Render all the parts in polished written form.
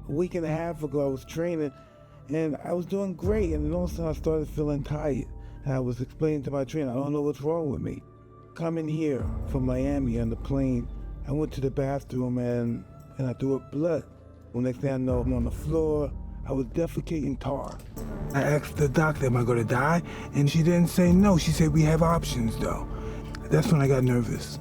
a week and a half ago, I was training, and I was doing great, and then all of a sudden I started feeling tired. And I was explaining to my trainer, I don't know what's wrong with me. Coming here from Miami on the plane, I went to the bathroom and I threw up blood. Well, next thing I know, I'm on the floor. I was defecating tar. I asked the doctor, am I gonna die? And she didn't say no. She said, we have options though. That's when I got nervous.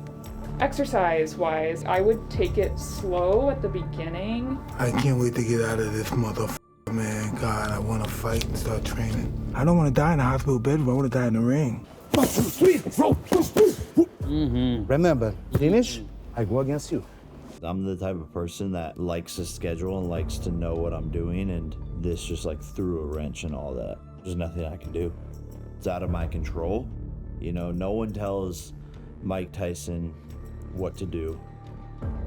Exercise-wise, I would take it slow at the beginning. I can't wait to get out of this motherfucker, man. God, I wanna fight and start training. I don't wanna die in a hospital bedroom. I wanna die in the ring. 1, 2, 3, Remember, finish, I go against you. I'm the type of person that likes to schedule and likes to know what I'm doing, and this just like threw a wrench in all that. There's nothing I can do. It's out of my control. You know, no one tells Mike Tyson what to do.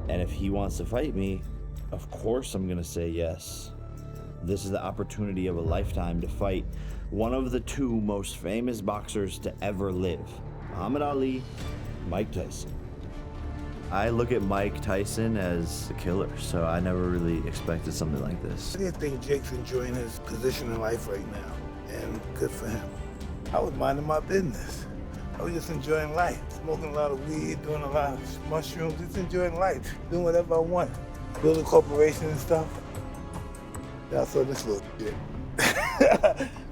And if he wants to fight me, of course I'm gonna say yes. This is the opportunity of a lifetime to fight one of the two most famous boxers to ever live. Muhammad Ali, Mike Tyson. I look at Mike Tyson as a killer, so I never really expected something like this. I think Jake's enjoying his position in life right now, and good for him. I was minding my business. I was just enjoying life, smoking a lot of weed, doing a lot of mushrooms, just enjoying life, doing whatever I want, building corporations and stuff. Then I saw this little shit.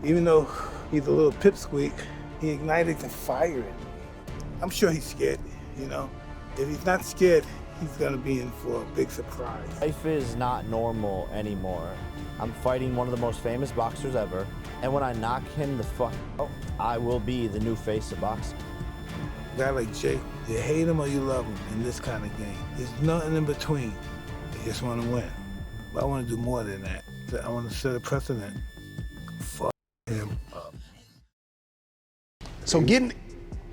Even though he's a little pipsqueak, he ignited the fire in me. I'm sure he's scared, you know? If he's not scared, he's gonna be in for a big surprise. Life is not normal anymore. I'm fighting one of the most famous boxers ever, and when I knock him the fuck out, I will be the new face of boxing. A guy like Jake, you hate him or you love him in this kind of game. There's nothing in between. You just want to win. But I want to do more than that. I want to set a precedent. Fuck him up. So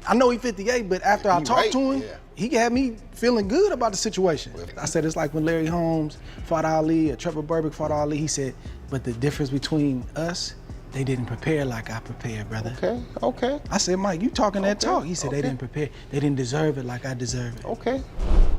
I know he's 58, but after I talked to him, he had me feeling good about the situation. I said, it's like when Larry Holmes fought Ali or Trevor Berbick fought Ali. He said, but the difference between us, they didn't prepare like I prepared, brother. Okay. I said, Mike, you talking that talk. He said, they didn't prepare. They didn't deserve it like I deserve it. Okay.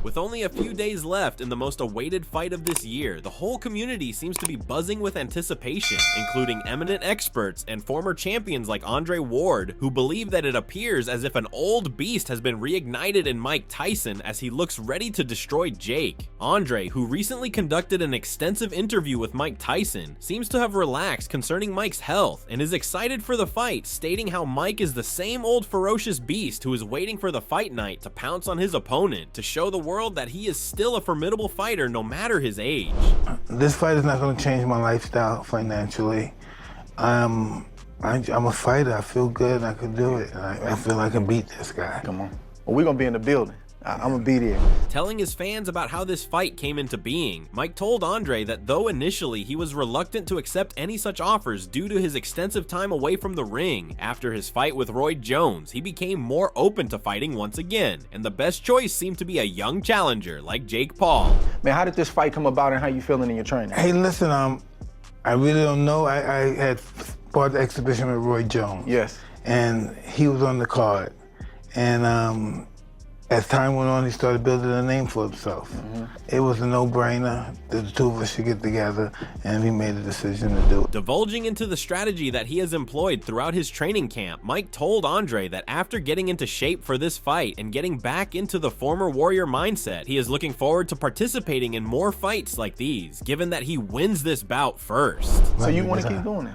With only a few days left in the most awaited fight of this year, the whole community seems to be buzzing with anticipation, including eminent experts and former champions like Andre Ward, who believe that it appears as if an old beast has been reignited in Mike Tyson as he looks ready to destroy Jake. Andre, who recently conducted an extensive interview with Mike Tyson, seems to have relaxed concerning Mike's health and is excited for the fight, stating how Mike is the same old ferocious beast who is waiting for the fight night to pounce on his opponent to show the world that he is still a formidable fighter no matter his age. This fight is not going to change my lifestyle financially. I'm a fighter. I feel good. I can do it. I feel I can beat this guy. Come on. Well, we're going to be in the building. I'm going to be there. Telling his fans about how this fight came into being, Mike told Andre that though initially he was reluctant to accept any such offers due to his extensive time away from the ring, after his fight with Roy Jones, he became more open to fighting once again, and the best choice seemed to be a young challenger like Jake Paul. Man, how did this fight come about and how you feeling in your training? Hey, listen, I really don't know. I had fought the exhibition with Roy Jones. Yes. And he was on the card. And as time went on, he started building a name for himself. It was a no-brainer that the two of us should get together, and we made a decision to do it. Divulging into the strategy that he has employed throughout his training camp, Mike told Andre that after getting into shape for this fight and getting back into the former warrior mindset, he is looking forward to participating in more fights like these, given that he wins this bout first. So you want to keep doing it?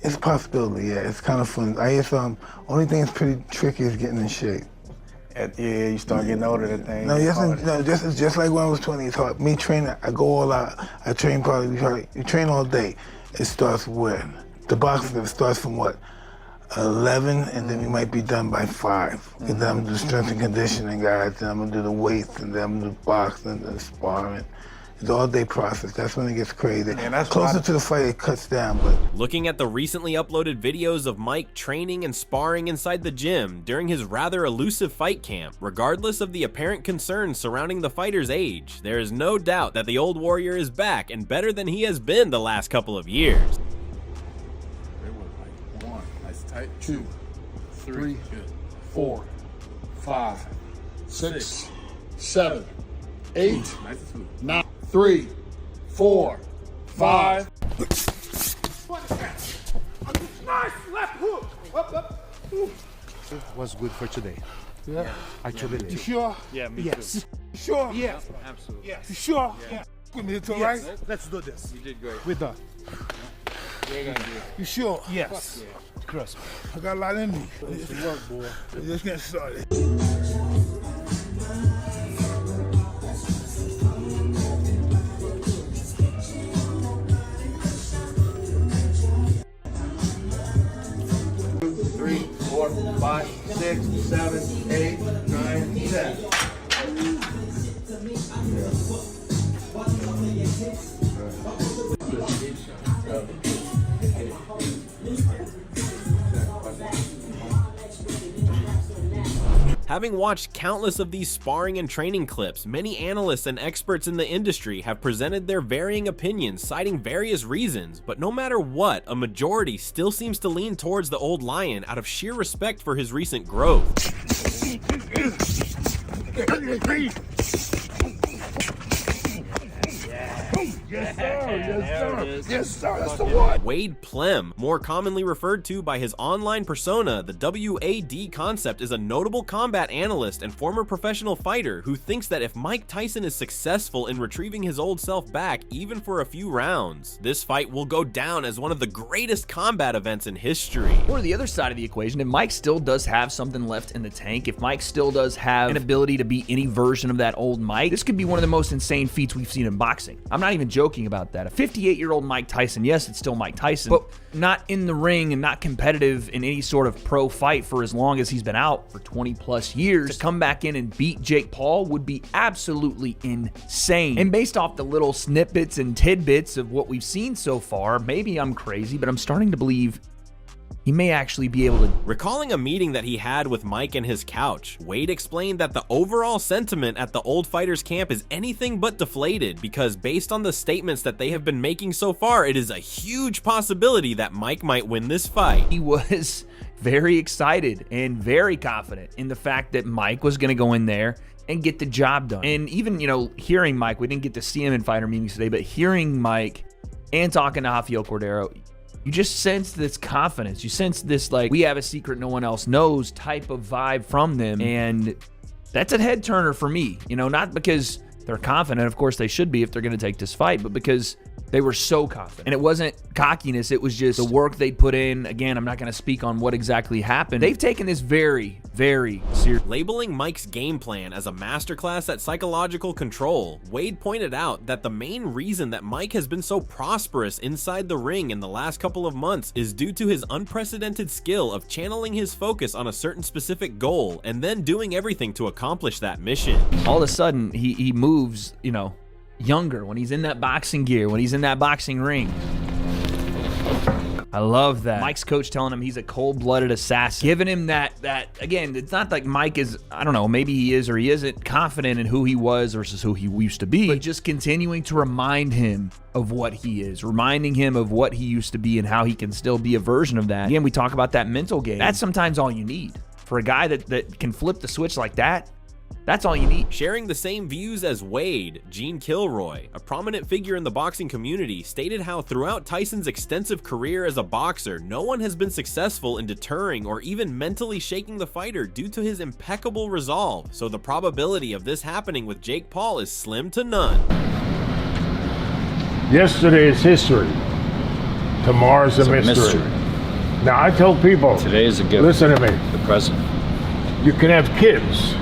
It's a possibility, yeah. It's kind of fun. Only thing that's pretty tricky is getting in shape. Yeah, you start getting older, that thing. Just like when I was 20, it's hard. Me training, I go all out. I train you train all day. It starts when? The boxing starts from what? 11, and then we might be done by 5. And then I'm gonna do strength and conditioning, guys. Then I'm gonna do the weights, and then I'm gonna do boxing and sparring. It's an all-day process. That's when it gets crazy. Closer to the fight, it cuts down. But looking at the recently uploaded videos of Mike training and sparring inside the gym during his rather elusive fight camp, regardless of the apparent concerns surrounding the fighter's age, there is no doubt that the old warrior is back and better than he has been the last couple of years. 1, nice tight. 2, 3, 4, 5, 6, 7, 8, 9, 3, 4, 5. Nice left hook. Up. Was good for today. Yeah. I truly You did. sure? Yeah, me Yes. too. You sure? Yeah, absolutely. Yes. You sure? Yeah. With me too, right? Let's do this. You did great. We're done. We're gonna do it. You sure? Yes. Crisp. I got a lot in me. It's the work, boy. We're just getting started. Three, 4, 5, 6, 7, 8, 9, 10. Having watched countless of these sparring and training clips, many analysts and experts in the industry have presented their varying opinions, citing various reasons, but no matter what, a majority still seems to lean towards the old lion out of sheer respect for his recent growth. Yes, sir. Yes, sir. Yes, sir. That's the one. Wade Plem, more commonly referred to by his online persona, the WAD concept, is a notable combat analyst and former professional fighter who thinks that if Mike Tyson is successful in retrieving his old self back even for a few rounds, this fight will go down as one of the greatest combat events in history. Or the other side of the equation, if Mike still does have something left in the tank, if Mike still does have an ability to be any version of that old Mike, this could be one of the most insane feats we've seen in boxing. I'm not even joking about that. A 58-year-old Mike Tyson, yes, it's still Mike Tyson, but not in the ring and not competitive in any sort of pro fight for as long as he's been out for 20 plus years. To come back in and beat Jake Paul would be absolutely insane. And based off the little snippets and tidbits of what we've seen so far, maybe I'm crazy, but I'm starting to believe he may actually be able to. Recalling a meeting that he had with Mike and his couch, Wade explained that the overall sentiment at the old fighters camp is anything but deflated because based on the statements that they have been making so far, it is a huge possibility that Mike might win this fight. He was very excited and very confident in the fact that Mike was going to go in there and get the job done. And even, hearing Mike, we didn't get to see him in fighter meetings today, but hearing Mike and talking to Rafael Cordero, you just sense this confidence. You sense this, like, we have a secret no one else knows type of vibe from them. And that's a head turner for me. Not because they're confident. Of course they should be if they're going to take this fight, but because they were so confident. And it wasn't cockiness. It was just the work they'd put in. Again, I'm not going to speak on what exactly happened. They've taken this very, very serious. Labeling Mike's game plan as a masterclass at psychological control, Wade pointed out that the main reason that Mike has been so prosperous inside the ring in the last couple of months is due to his unprecedented skill of channeling his focus on a certain specific goal and then doing everything to accomplish that mission. All of a sudden, he moves, younger when he's in that boxing gear, when he's in that boxing ring. I love that. Mike's coach telling him he's a cold-blooded assassin. Giving him that, again, it's not like Mike is, I don't know, maybe he is or he isn't confident in who he was versus who he used to be, but just continuing to remind him of what he is, reminding him of what he used to be and how he can still be a version of that. Again, we talk about that mental game. That's sometimes all you need. For a guy that can flip the switch like that, that's all you need. Sharing the same views as Wade, Gene Kilroy, a prominent figure in the boxing community, stated how throughout Tyson's extensive career as a boxer, no one has been successful in deterring or even mentally shaking the fighter due to his impeccable resolve, so the probability of this happening with Jake Paul is slim to none. Yesterday is history. Tomorrow's a mystery. Now I tell people, today is a gift. Listen to me. The present. You can have kids.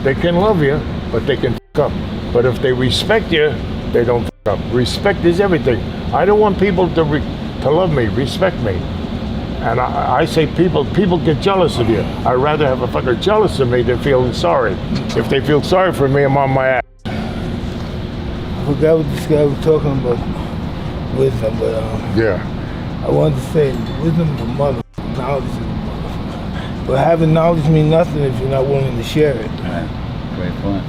They can love you, but they can f up. But if they respect you, they don't f up. Respect is everything. I don't want people to love me, respect me. And I say people get jealous of you. I'd rather have a fucker jealous of me than feeling sorry. If they feel sorry for me, I'm on my ass. I forgot what this guy was talking about wisdom, but yeah. I wanted to say wisdom is a mother, knowledge is a mother. But having knowledge means nothing if you're not willing to share it. Great point.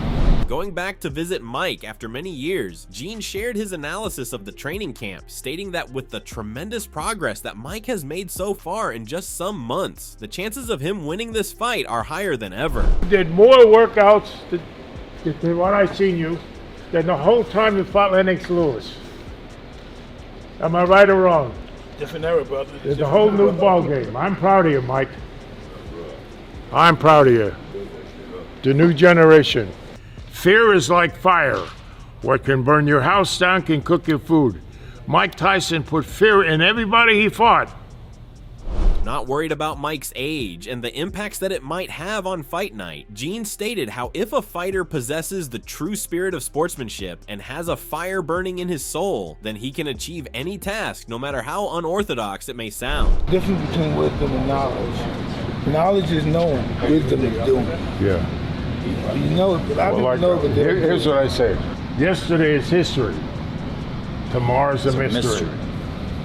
Going back to visit Mike after many years, Gene shared his analysis of the training camp, stating that with the tremendous progress that Mike has made so far in just some months, the chances of him winning this fight are higher than ever. You did more workouts than what I seen you than the whole time you fought Lennox Lewis. Am I right or wrong? Different era, brother. It's a whole new ball game. I'm proud of you, Mike. I'm proud of you. The new generation. Fear is like fire. What can burn your house down can cook your food. Mike Tyson put fear in everybody he fought. Not worried about Mike's age and the impacts that it might have on fight night, Gene stated how if a fighter possesses the true spirit of sportsmanship and has a fire burning in his soul, then he can achieve any task, no matter how unorthodox it may sound. The difference between wisdom and knowledge. Knowledge is knowing, wisdom is doing. Yeah. You know, a lot of people know, but here's what I say. Yesterday is history. Tomorrow's a mystery.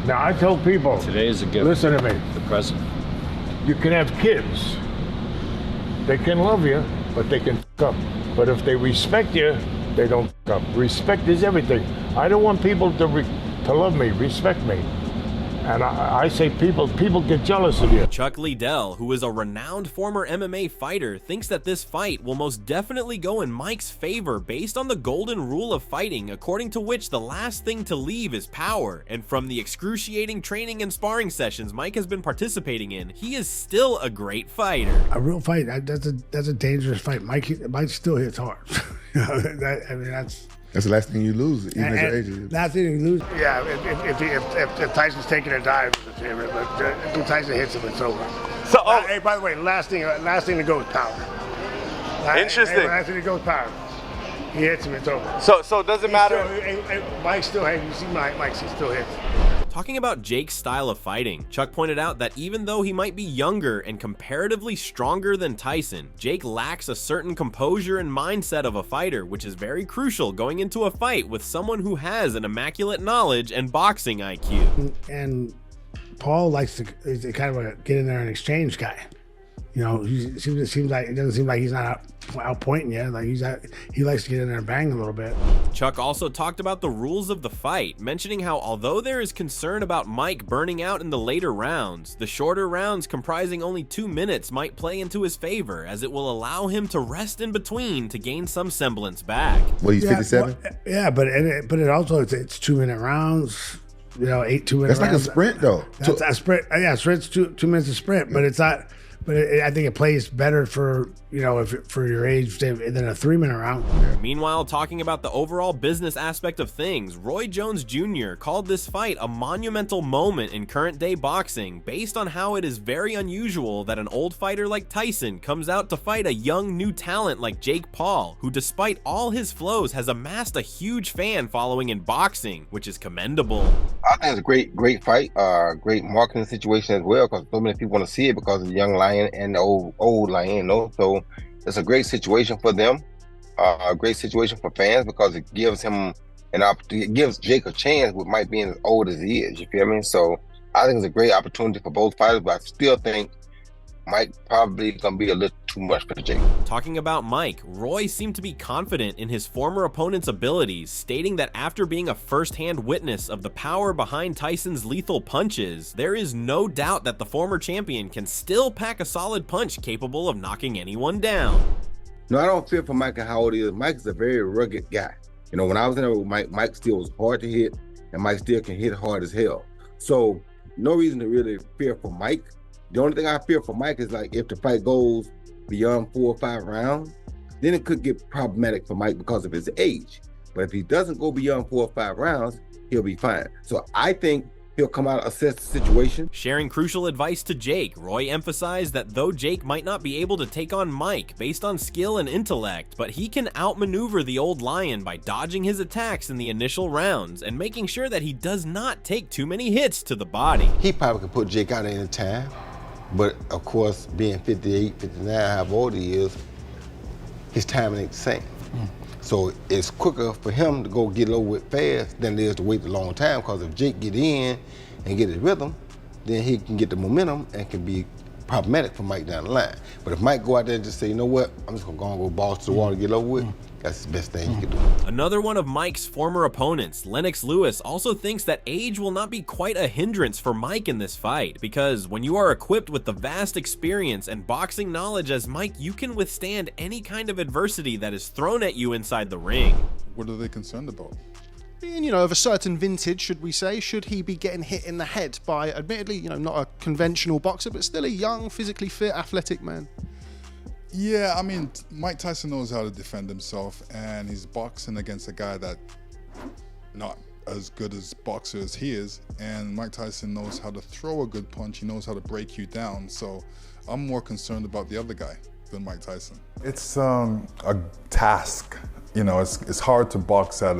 Now I tell people, Today is a gift. Listen to me. The present. You can have kids. They can love you, but they can f up. But if they respect you, they don't f up. Respect is everything. I don't want people to love me, respect me. And I say people get jealous of you. Chuck Liddell, who is a renowned former MMA fighter, thinks that this fight will most definitely go in Mike's favor based on the golden rule of fighting, according to which the last thing to leave is power. And from the excruciating training and sparring sessions Mike has been participating in, he is still a great fighter. A real fight, that's a dangerous fight. Mike still hits hard. That's the last thing you lose, even at your age. Last thing you lose. Yeah, if Tyson's taking a dive, but if Tyson hits him, it's over. So, hey, by the way, last thing to go is power. Interesting. Last thing to go is power. He hits him, it's over. So it doesn't matter. Mike still, hey, you see Mike, he still hits. Talking about Jake's style of fighting, Chuck pointed out that even though he might be younger and comparatively stronger than Tyson, Jake lacks a certain composure and mindset of a fighter, which is very crucial going into a fight with someone who has an immaculate knowledge and boxing IQ. And Paul is kind of a get in there and exchange guy. You know, it doesn't seem like he's not outpointing you. Like he likes to get in there and bang a little bit. Chuck also talked about the rules of the fight, mentioning how although there is concern about Mike burning out in the later rounds, the shorter rounds comprising only 2 minutes might play into his favor, as it will allow him to rest in between to gain some semblance back. Well, he's 57? Yeah, but it also it's 2 minute rounds. You know, 8 2 minute rounds. That's like a sprint, though. That's a sprint. Yeah, sprint's 2 minutes of sprint, but it's not. But I think it plays better for, you know, for your age than a 3 minute round. Meanwhile, talking about the overall business aspect of things, Roy Jones Jr. called this fight a monumental moment in current day boxing based on how it is very unusual that an old fighter like Tyson comes out to fight a young new talent like Jake Paul, who despite all his flows has amassed a huge fan following in boxing, which is commendable. I think it's a great fight, great marketing situation as well, because so many people want to see it because of the young lion and the old lion, you know? So it's a great situation for them, a great situation for fans, because it gives him an opportunity, it gives Jake a chance with Mike being as old as he is, you feel me? So I think it's a great opportunity for both fighters, but I still think Mike probably gonna be a little too much for Jake. Talking about Mike, Roy seemed to be confident in his former opponent's abilities, stating that after being a first-hand witness of the power behind Tyson's lethal punches, there is no doubt that the former champion can still pack a solid punch capable of knocking anyone down. No, I don't fear for Mike and how old he is. Mike is a very rugged guy. You know, when I was in there with Mike, Mike still was hard to hit, and Mike still can hit hard as hell. So no reason to really fear for Mike. The only thing I fear for Mike is, like, if the fight goes beyond 4 or 5 rounds, then it could get problematic for Mike because of his age. But if he doesn't go beyond 4 or 5 rounds, he'll be fine. So I think he'll come out, assess the situation. Sharing crucial advice to Jake, Roy emphasized that though Jake might not be able to take on Mike based on skill and intellect, but he can outmaneuver the old lion by dodging his attacks in the initial rounds and making sure that he does not take too many hits to the body. He probably could put Jake out at any time. But of course, being 58, 59, how old he is, his timing ain't the same. So it's quicker for him to go get it over with fast than it is to wait a long time, because if Jake get in and get his rhythm, then he can get the momentum and can be problematic for Mike down the line. But if Mike go out there and just say, you know what, I'm just gonna go balls to the wall and get over with, that's the best thing he can do. Another one of Mike's former opponents, Lennox Lewis, also thinks that age will not be quite a hindrance for Mike in this fight, because when you are equipped with the vast experience and boxing knowledge as Mike, you can withstand any kind of adversity that is thrown at you inside the ring. What are they concerned about? being, you know, of a certain vintage, should we say, should he be getting hit in the head by, admittedly, you know, not a conventional boxer, but still a young, physically fit, athletic man? Yeah, I mean, Mike Tyson knows how to defend himself, and he's boxing against a guy that not as good as boxer as he is, and Mike Tyson knows how to throw a good punch. He knows how to break you down. So I'm more concerned about the other guy than Mike Tyson. It's a task. You know, it's hard to box at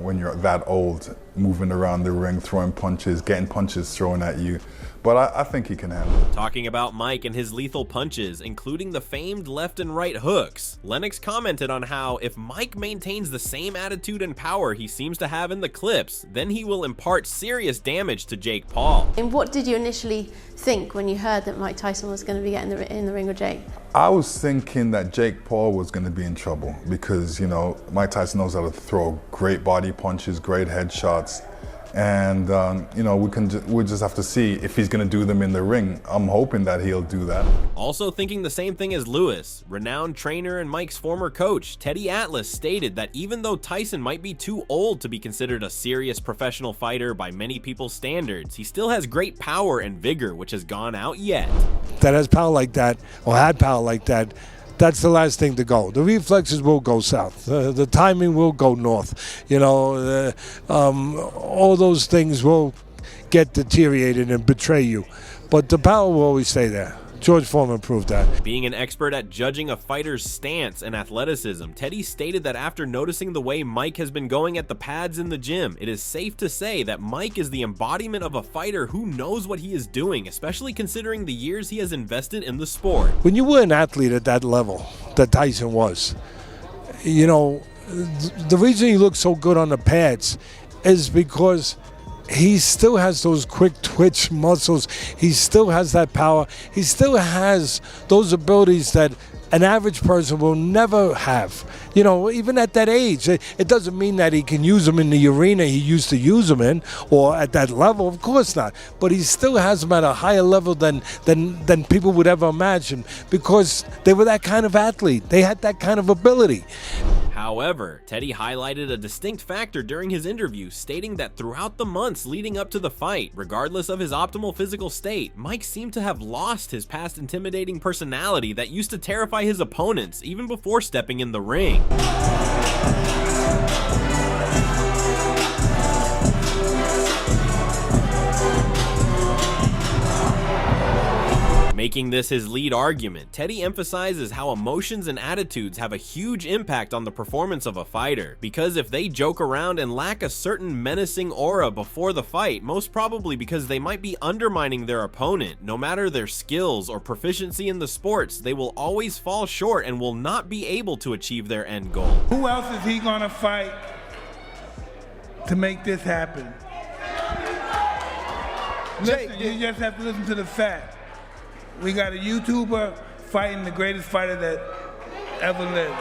when you're that old, moving around the ring, throwing punches, getting punches thrown at you. But I think he can handle it. Talking about Mike and his lethal punches, including the famed left and right hooks, Lennox commented on how if Mike maintains the same attitude and power he seems to have in the clips, then he will impart serious damage to Jake Paul. And what did you initially think when you heard that Mike Tyson was going to be getting in the ring with Jake? I was thinking that Jake Paul was going to be in trouble because, you know, Mike Tyson knows how to throw great body punches, great headshots. And, you know, we'll just have to see if he's going to do them in the ring. I'm hoping that he'll do that. Also thinking the same thing as Lewis, renowned trainer and Mike's former coach, Teddy Atlas, stated that even though Tyson might be too old to be considered a serious professional fighter by many people's standards, he still has great power and vigor, which has gone out yet. That has power like that, or had power like that, that's the last thing to go. The reflexes will go south. The timing will go north. You know, all those things will get deteriorated and betray you. But the power will always stay there. George Foreman proved that. Being an expert at judging a fighter's stance and athleticism, Teddy stated that after noticing the way Mike has been going at the pads in the gym, it is safe to say that Mike is the embodiment of a fighter who knows what he is doing, especially considering the years he has invested in the sport. When you were an athlete at that level that Tyson was, you know, the reason he looks so good on the pads is because he still has those quick twitch muscles. He still has that power. He still has those abilities that an average person will never have. You know, even at that age, it doesn't mean that he can use them in the arena he used to use them in, or at that level, of course not. But he still has them at a higher level than people would ever imagine, because they were that kind of athlete. They had that kind of ability. However, Teddy highlighted a distinct factor during his interview, stating that throughout the months leading up to the fight, regardless of his optimal physical state, Mike seemed to have lost his past intimidating personality that used to terrify his opponents even before stepping in the ring. Making this his lead argument, Teddy emphasizes how emotions and attitudes have a huge impact on the performance of a fighter, because if they joke around and lack a certain menacing aura before the fight, most probably because they might be undermining their opponent, no matter their skills or proficiency in the sports, they will always fall short and will not be able to achieve their end goal. Who else is he gonna fight to make this happen? Listen, you just have to listen to the fact. We got a YouTuber fighting the greatest fighter that ever lived.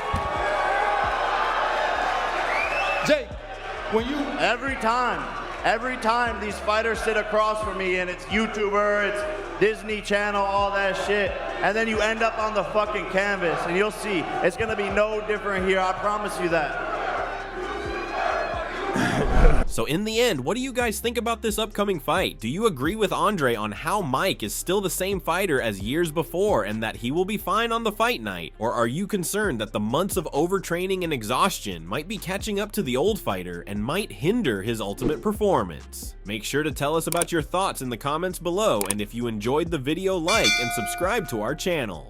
Jake, when you every time these fighters sit across from me and it's YouTuber, it's Disney Channel, all that shit, and then you end up on the fucking canvas, and you'll see it's gonna be no different here. I promise you that. So in the end, what do you guys think about this upcoming fight? Do you agree with Andre on how Mike is still the same fighter as years before and that he will be fine on the fight night? Or are you concerned that the months of overtraining and exhaustion might be catching up to the old fighter and might hinder his ultimate performance? Make sure to tell us about your thoughts in the comments below, and if you enjoyed the video, like and subscribe to our channel.